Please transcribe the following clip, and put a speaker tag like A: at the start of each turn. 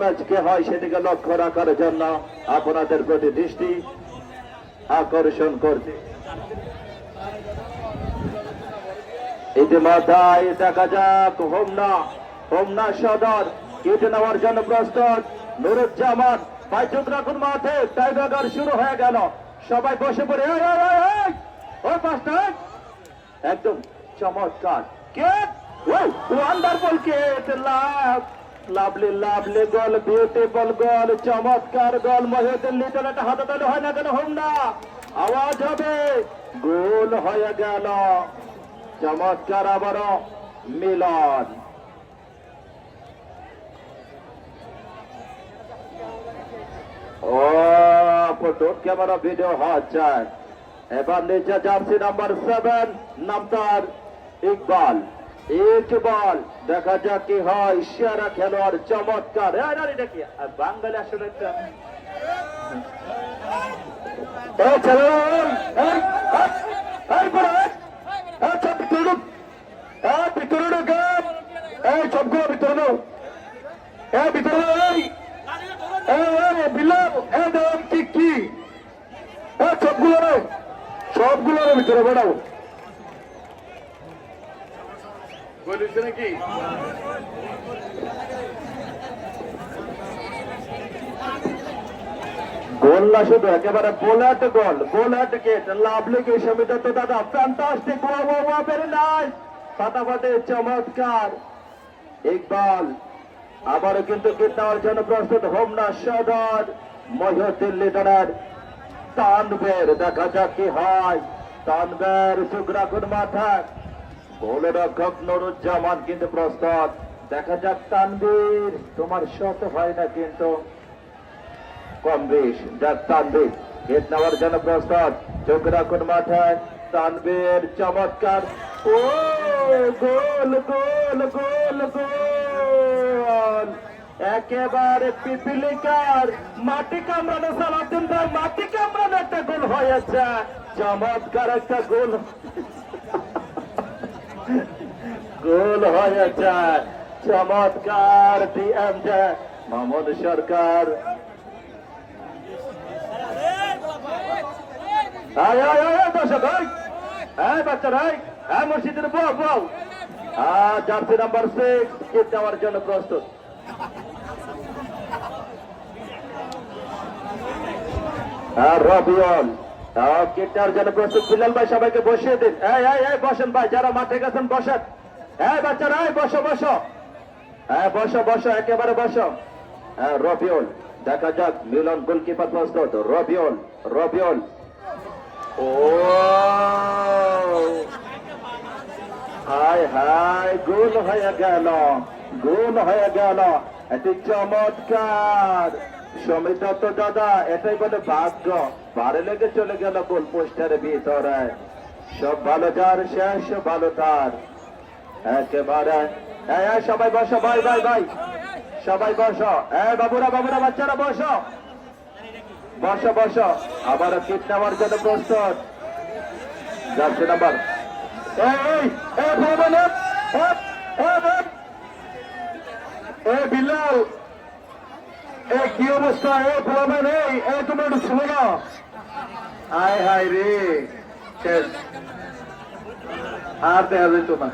A: Match কে হয় সেদিকে লক্ষ্য রাখার জন্য আপনাদের প্রতি দৃষ্টি আকর্ষণ করছে। ইতিমধ্যে দেখা যাক হোমনা সদর কেটে নেওয়ার জন্য প্রস্তুত। নুরুজ্জামান বাইচুত রাখুন মাঠে, টাইব্রেকার শুরু হয়ে গেল। সবাই বসে পড়ে ওই পাঁচটা একদম চমৎকার কেট, ওয়ান্ডারফুল কেট, lovely lovely goal, beautiful goal, চমৎকার গোল। মহিউদ্দিন লিটন একটা হাততালি হয় না কেন? হোমনা আওয়াজ হবে, গোল হয়ে গেল। চমৎকার আবারও মিলন। ও ফটো ক্যামেরা ভিডিও হচ্ছে। এবার নিচে জার্সি নাম্বার 7 নাম তার ইকবাল। দেখা যাক কি হয়। সেরা খেলোয়াড়, চমৎকার। দেখি বাঙালি আসলে একটা সবগুলোর ভিতরে বেড়াবো নাকি? গোল না শুধু, একেবারে বোলাট গোল, বোলাট গেট, লাভলি কে সমিত তো দাদা ফ্যান্টাস্টিক, ভেরি নাইস, ফাটাফাটি, চমৎকার। ইকবাল আবারও কিন্তু গেট নেওয়ার জন্য প্রস্তুত। হোমনা সদর, মহিউদ্দিন লিটনের তানভীর। দেখা যাক কি হয়। তানভীর চোখ রাখুন মাথায়। গোলরক্ষক নুরুজ্জামান কিন্তু প্রস্তুত। দেখা যাক তানভীর, তোমার শত হয় না কিন্তু কম বেশ। যাক তানভীর গেট নেওয়ার জন্য প্রস্তুত। চোখ রাখুন মাথায়। তানভীর চমৎকার। ও গোল গোল গোল গোল, একেবারে পিপিলিকার মাটি কামড়ানো, সালাউদ্দিন ভাই মাটি কামড়ানো একটা গোল হয়েছে। চমৎকার একটা গোল গোল হয়েছে, চমৎকার। ডিএমজে মামুন সরকার। বাচ্চারা মুর্শিদের বউ জার্সি নাম্বার 6 কিট দেওয়ার জন্য প্রস্তুত। রবিউল কিটার জন্য প্রস্তুত। বিলাল ভাই সবাইকে বসিয়ে দিন। বসেন ভাই, যারা মাঠে গেছেন বসেন। বাচ্চারা বসো বসো, বসো বসো, একেবারে বসো। রবিউল, দেখা যাক মিলন গোলকিপার প্রস্তুত। রবিউল ও হাই গোল হয়ে গেল, গোল হয়ে গেল। এটি চমৎকার। সমিত তো দাদা এটাই বলে ভাগ্য, বারে লেগে চলে গেল গোল পোস্টের ভিতরে। সব ভালো যার শেষ ভালো তার, একেবারে। সবাই বসো ভাই ভাই ভাই, সবাই বসো। বাবুরা বাচ্চারা বসো বসো বসো। আবার কিট নেওয়ার জন্য প্রস্তুত। জার্সি নাম্বার বিলাল, কি অবস্থা? তুমি একটু শুনো না। হায় রে, শেষ, আর দেখা যেত না।